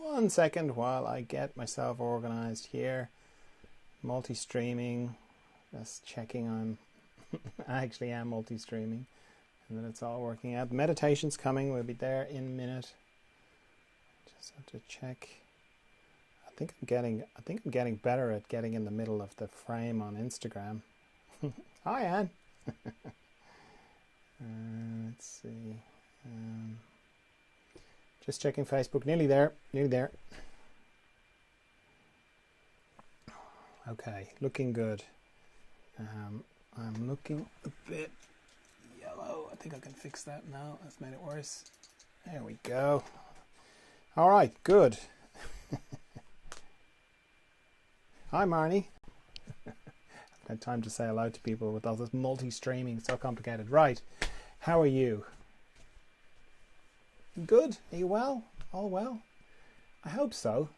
1 second while I get myself organized here. Multi-streaming, just checking I actually am multi-streaming and that it's all working out. The meditation's coming, we'll be there in a minute. Just have to check. I think I'm getting better at getting in the middle of the frame on Instagram. Hi, Anne. Let's see. Just checking Facebook. Nearly there. Okay, looking good. I'm looking a bit yellow. I think I can fix that now. That's made it worse. There we go. All right, good. Hi, Marnie. I've had time to say hello to people with all this multi-streaming. So complicated. Right. How are you? Good? Are you well? All well? I hope so.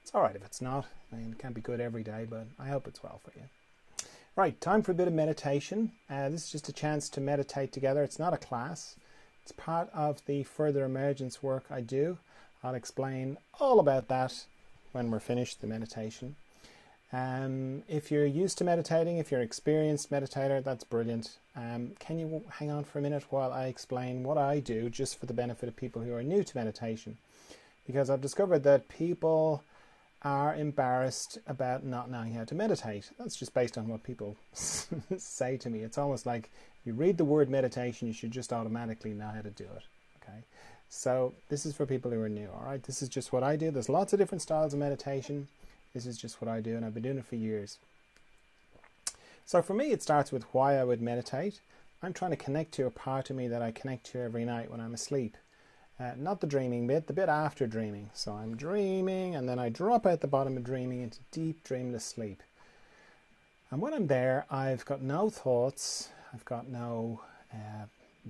It's all right if it's not. I mean, it can't be good every day, but I hope it's well for you. Right, time for a bit of meditation. This is just a chance to meditate together. It's not a class. It's part of the further emergence work I do. I'll explain all about that when we're finished the meditation. If you're used to meditating, if you're an experienced meditator, that's brilliant. Can you hang on for a minute while I explain what I do, just for the benefit of people who are new to meditation? Because I've discovered that people are embarrassed about not knowing how to meditate. That's just based on what people say to me. It's almost like you read the word meditation, you should just automatically know how to do it. Okay, so this is for people who are new. All right, this is just what I do. There's lots of different styles of meditation. This is just what I do, and I've been doing it for years. So for me, it starts with why I would meditate. I'm trying to connect to a part of me that I connect to every night when I'm asleep. Not the dreaming bit, the bit after dreaming. So I'm dreaming, and then I drop out the bottom of dreaming into deep dreamless sleep. And when I'm there, I've got no thoughts, I've got no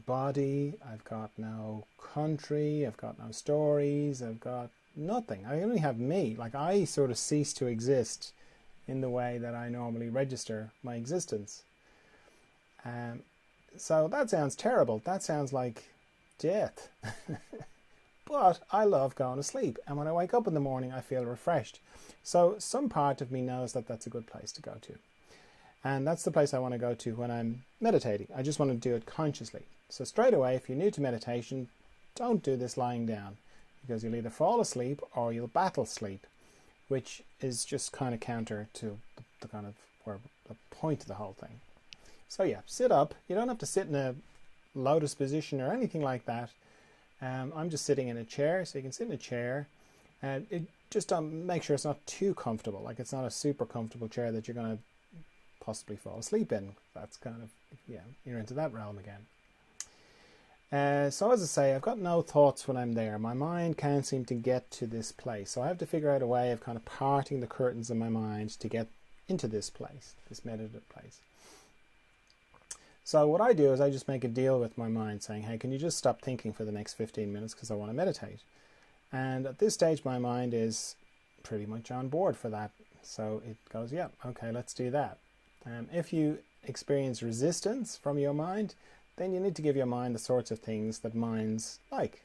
body, I've got no country, I've got no stories, I've got nothing. I only have me. Like, I sort of cease to exist in the way that I normally register my existence. So that sounds terrible. That sounds like death. But I love going to sleep, and when I wake up in the morning I feel refreshed. So some part of me knows that that's a good place to go to, and that's the place I want to go to when I'm meditating. I just want to do it consciously. So straight away, if you're new to meditation, don't do this lying down, because you'll either fall asleep or you'll battle sleep, which is just kind of counter to the kind of the point of the whole thing. So yeah, sit up. You don't have to sit in a lotus position or anything like that. I'm just sitting in a chair, so you can sit in a chair, and it just make sure it's not too comfortable. Like, it's not a super comfortable chair that you're going to possibly fall asleep in. That's kind of, yeah, you're into that realm again. So as I say, I've got no thoughts when I'm there. My mind can't seem to get to this place, so I have to figure out a way of kind of parting the curtains in my mind to get into this place, this meditative place. So what I do is I just make a deal with my mind saying, hey, can you just stop thinking for the next 15 minutes because I want to meditate? And at this stage, my mind is pretty much on board for that. So it goes, yeah, okay, let's do that. If you experience resistance from your mind, then you need to give your mind the sorts of things that minds like,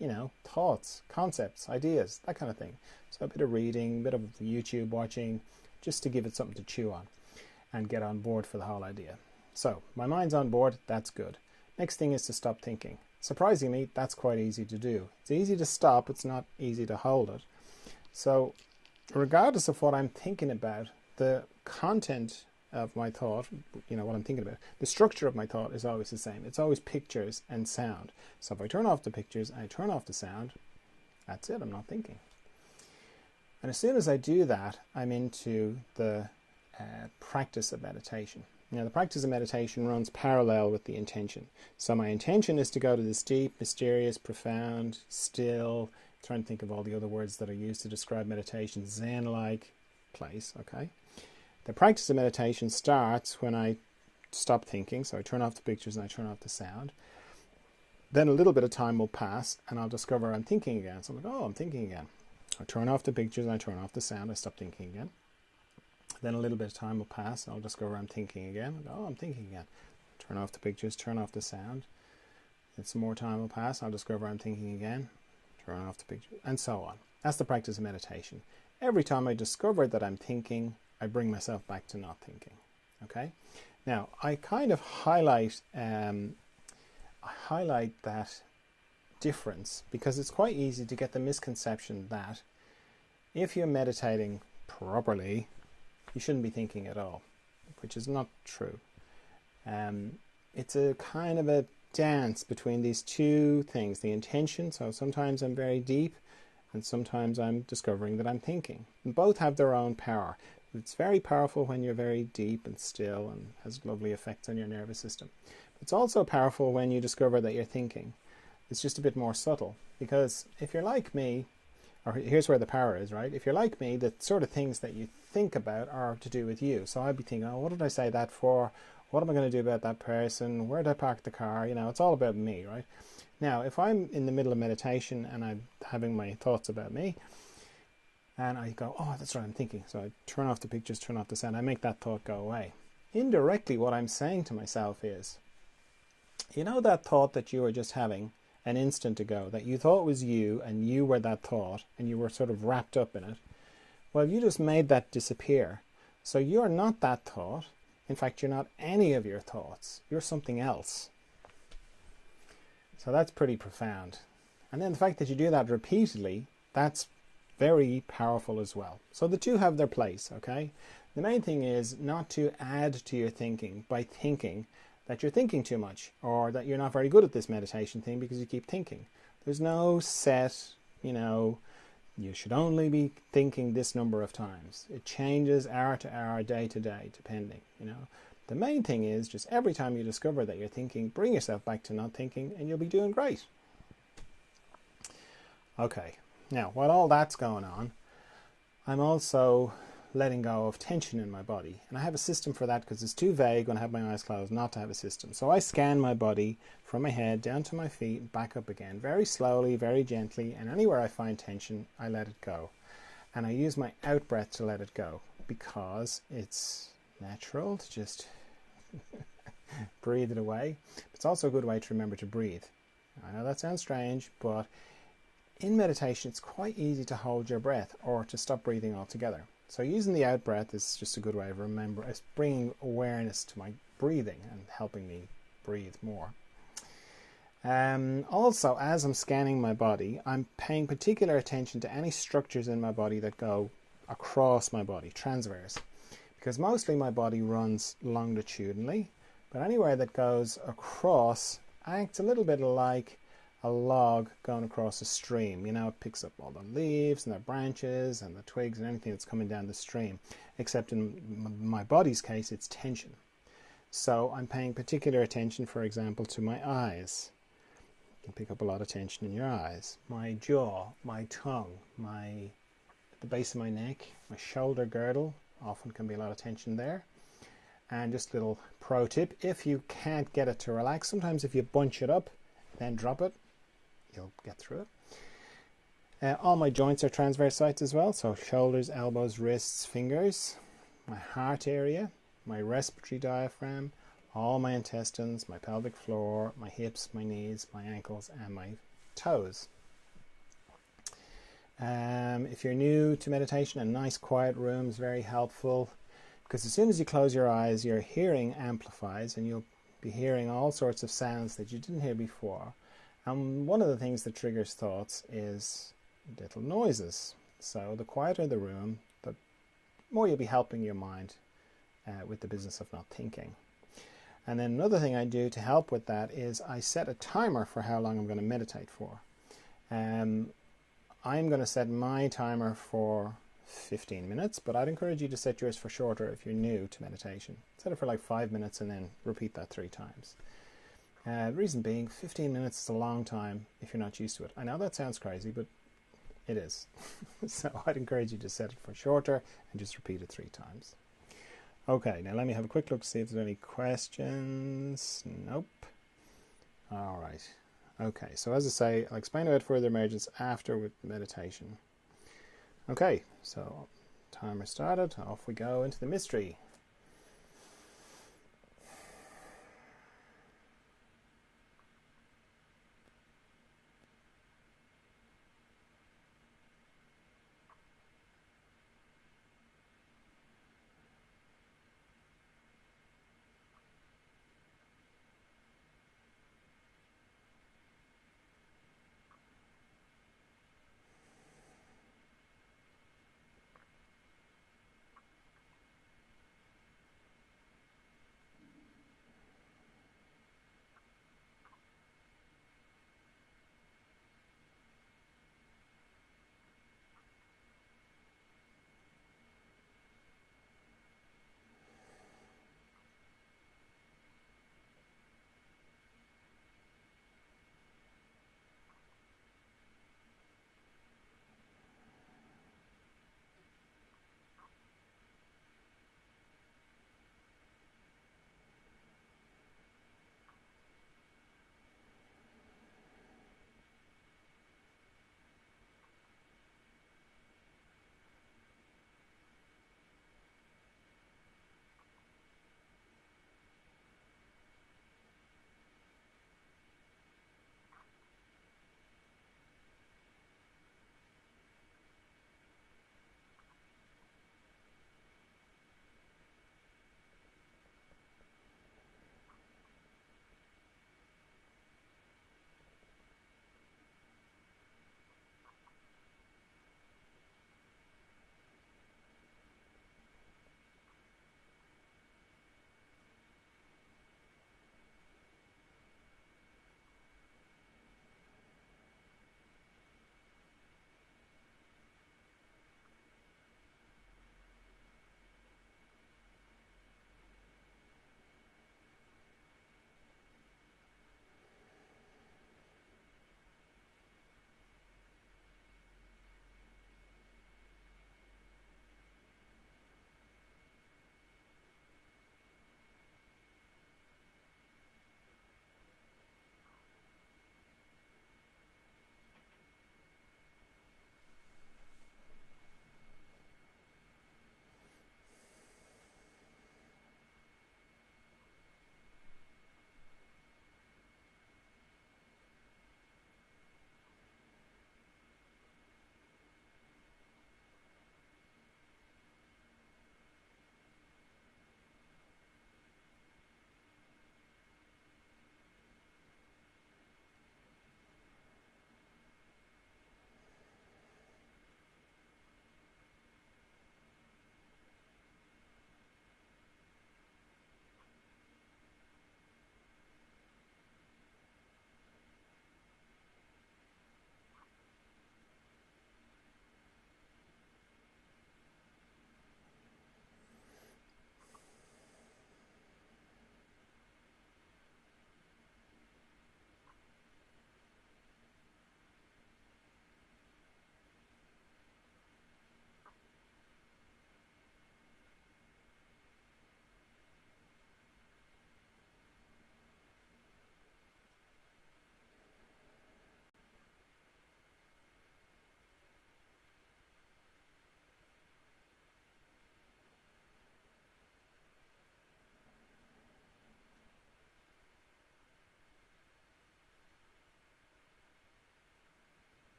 you know, thoughts, concepts, ideas, that kind of thing. So a bit of reading, a bit of YouTube watching, just to give it something to chew on and get on board for the whole idea. So my mind's on board, that's good. Next thing is to stop thinking. Surprisingly, that's quite easy to do. It's easy to stop, it's not easy to hold it. So regardless of what I'm thinking about, the content of my thought, you know, what I'm thinking about, the structure of my thought is always the same. It's always pictures and sound. So if I turn off the pictures and I turn off the sound, that's it, I'm not thinking. And as soon as I do that, I'm into the practice of meditation. Now, the practice of meditation runs parallel with the intention. So my intention is to go to this deep, mysterious, profound, still, trying to think of all the other words that are used to describe meditation, Zen-like place, okay? The practice of meditation starts when I stop thinking, so I turn off the pictures and I turn off the sound. Then a little bit of time will pass and I'll discover I'm thinking again. So I'm like, oh, I'm thinking again. I turn off the pictures and I turn off the sound, I stop thinking again. Then a little bit of time will pass and I'll discover I'm thinking again. Oh, I'm thinking again. Turn off the pictures, turn off the sound. Then some more time will pass, I'll discover I'm thinking again. turn off the picture, and so on. That's the practice of meditation. Every time I discover that I'm thinking, I bring myself back to not thinking. Okay? Now, I kind of highlight that difference because it's quite easy to get the misconception that if you're meditating properly, you shouldn't be thinking at all, which is not true. It's a kind of a dance between these two things, the intention. So sometimes I'm very deep and sometimes I'm discovering that I'm thinking. And both have their own power. It's very powerful when you're very deep and still and has lovely effects on your nervous system. It's also powerful when you discover that you're thinking. It's just a bit more subtle because if you're like me, or here's where the power is, right? If you're like me, the sort of things that you think about are to do with you. So I'd be thinking, oh, what did I say that for? What am I going to do about that person? Where did I park the car? You know, it's all about me, right? Now, if I'm in the middle of meditation and I'm having my thoughts about me, and I go, oh, that's right, I'm thinking. So I turn off the pictures, turn off the sound. I make that thought go away. Indirectly, what I'm saying to myself is, you know that thought that you were just having an instant ago, that you thought was you and you were that thought and you were sort of wrapped up in it? Well, you just made that disappear. So you're not that thought. In fact, you're not any of your thoughts. You're something else. So that's pretty profound. And then the fact that you do that repeatedly, that's very powerful as well. So the two have their place, okay? The main thing is not to add to your thinking by thinking that you're thinking too much or that you're not very good at this meditation thing because you keep thinking. There's no set, you should only be thinking this number of times. It changes hour to hour, day to day, depending, The main thing is just every time you discover that you're thinking, bring yourself back to not thinking and you'll be doing great. Okay, now while all that's going on, I'm also letting go of tension in my body. And I have a system for that because it's too vague when I have my eyes closed not to have a system. So I scan my body from my head down to my feet and back up again, very slowly, very gently, and anywhere I find tension, I let it go. And I use my out breath to let it go because it's natural to just breathe it away. It's also a good way to remember to breathe. I know that sounds strange, but in meditation it's quite easy to hold your breath or to stop breathing altogether. So using the out breath is just a good way of remembering. It's bringing awareness to my breathing and helping me breathe more. Also, as I'm scanning my body, I'm paying particular attention to any structures in my body that go across my body, transverse. Because mostly my body runs longitudinally, but anywhere that goes across acts a little bit like a log going across a stream. It picks up all the leaves and the branches and the twigs and anything that's coming down the stream, except in my body's case, it's tension. So I'm paying particular attention, for example, to my eyes. You can pick up a lot of tension in your eyes. My jaw, my tongue, the base of my neck, my shoulder girdle, often can be a lot of tension there. And just a little pro tip, if you can't get it to relax, sometimes if you bunch it up, then drop it, you'll get through it. All my joints are transverse sites as well, so shoulders, elbows, wrists, fingers, my heart area, my respiratory diaphragm, all my intestines, my pelvic floor, my hips, my knees, my ankles, and my toes. If you're new to meditation, a nice quiet room is very helpful because as soon as you close your eyes, your hearing amplifies and you'll be hearing all sorts of sounds that you didn't hear before. And one of the things that triggers thoughts is little noises. So the quieter the room, the more you'll be helping your mind with the business of not thinking. And then another thing I do to help with that is I set a timer for how long I'm going to meditate for. I'm going to set my timer for 15 minutes, but I'd encourage you to set yours for shorter if you're new to meditation. Set it for like 5 minutes and then repeat that 3 times. The reason being, 15 minutes is a long time if you're not used to it. I know that sounds crazy, but it is. So I'd encourage you to set it for shorter and just repeat it 3 times. Okay, now let me have a quick look to see if there's any questions. Nope. All right. Okay, so as I say, I'll explain about further emergence after with meditation. Okay, so timer started. Off we go into the mystery.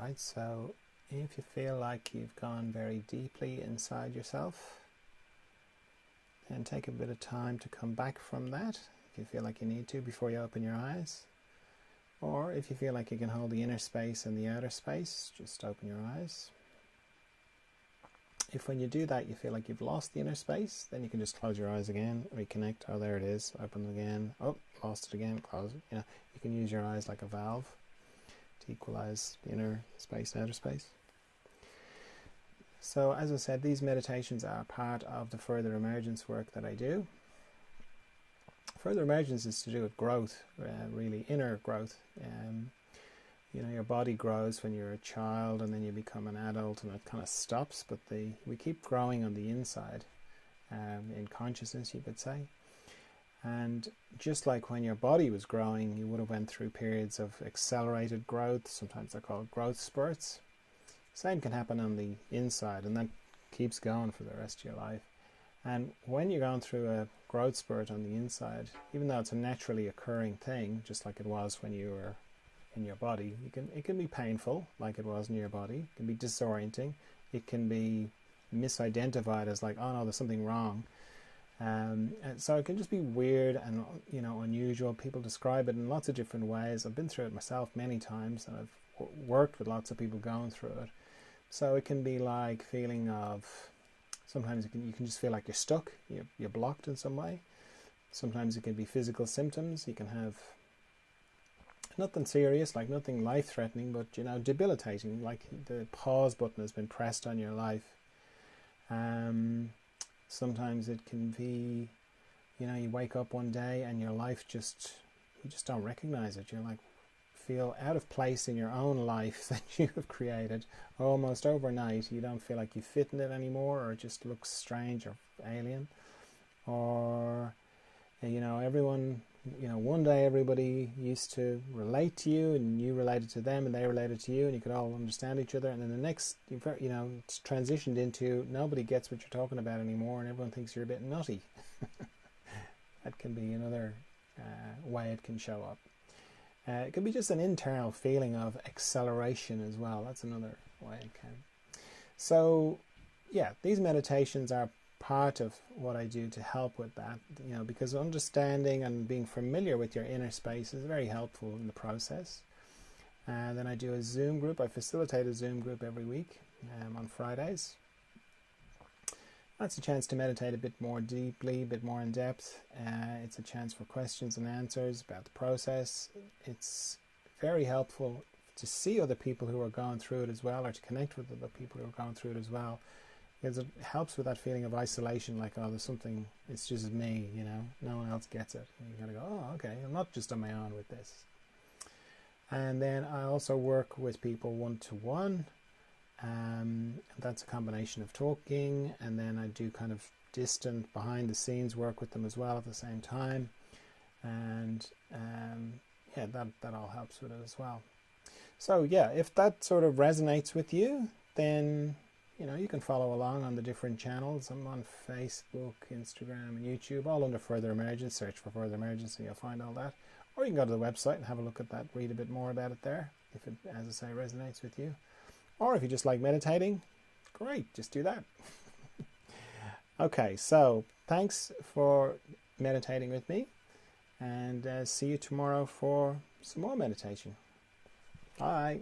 Right, so if you feel like you've gone very deeply inside yourself, then take a bit of time to come back from that, if you feel like you need to, before you open your eyes. Or if you feel like you can hold the inner space and the outer space, just open your eyes. If when you do that you feel like you've lost the inner space, then you can just close your eyes again, reconnect. Oh, there it is. Open them again. Oh, lost it again. Close it. You can use your eyes like a valve to equalize the inner space and outer space. So as I said, these meditations are part of the further emergence work that I do. Further emergence is to do with growth, really inner growth. Your body grows when you're a child and then you become an adult and it kind of stops, but we keep growing on the inside, in consciousness you could say. And just like when your body was growing, you would have went through periods of accelerated growth, sometimes they're called growth spurts. Same can happen on the inside, and that keeps going for the rest of your life. And when you're going through a growth spurt on the inside, even though it's a naturally occurring thing, just like it was when you were in your body, it can be painful, like it was in your body. It can be disorienting. It can be misidentified as like, oh no, there's something wrong. And so it can just be weird and unusual. People describe it in lots of different ways. I've been through it myself many times, and I've worked with lots of people going through it. So it can be like feeling of, sometimes you can just feel like you're stuck, you're blocked in some way. Sometimes it can be physical symptoms. You can have nothing serious, like nothing life-threatening, but debilitating, like the pause button has been pressed on your life. Sometimes it can be, you wake up one day and your life you just don't recognize it. You're like, feel out of place in your own life that you have created almost overnight. You don't feel like you fit in it anymore, or it just looks strange or alien. Or, everyone, one day everybody used to relate to you and you related to them and they related to you and you could all understand each other, and then the next, it's transitioned into nobody gets what you're talking about anymore and everyone thinks you're a bit nutty. That can be another way it can show up. It can be just an internal feeling of acceleration as well. That's another way it can. So, yeah, these meditations are part of what I do to help with that, because understanding and being familiar with your inner space is very helpful in the process. And then I do a Zoom group. I facilitate a Zoom group every week on Fridays. That's a chance to meditate a bit more deeply, a bit more in depth. It's a chance for questions and answers about the process. It's very helpful to see other people who are going through it as well, or to connect with other people who are going through it as well. Because it helps with that feeling of isolation, like, oh, there's something, it's just me, no one else gets it. And you kind of go, oh, okay, I'm not just on my own with this. And then I also work with people one-to-one. That's a combination of talking, and then I do kind of distant, behind-the-scenes work with them as well at the same time. And that all helps with it as well. So yeah, if that sort of resonates with you, then you can follow along on the different channels. I'm on Facebook, Instagram, and YouTube, all under Further Emergence. Search for Further Emergence and you'll find all that. Or you can go to the website and have a look at that, read a bit more about it there, if it, as I say, resonates with you. Or if you just like meditating, great, just do that. Okay, so thanks for meditating with me, and see you tomorrow for some more meditation. Bye.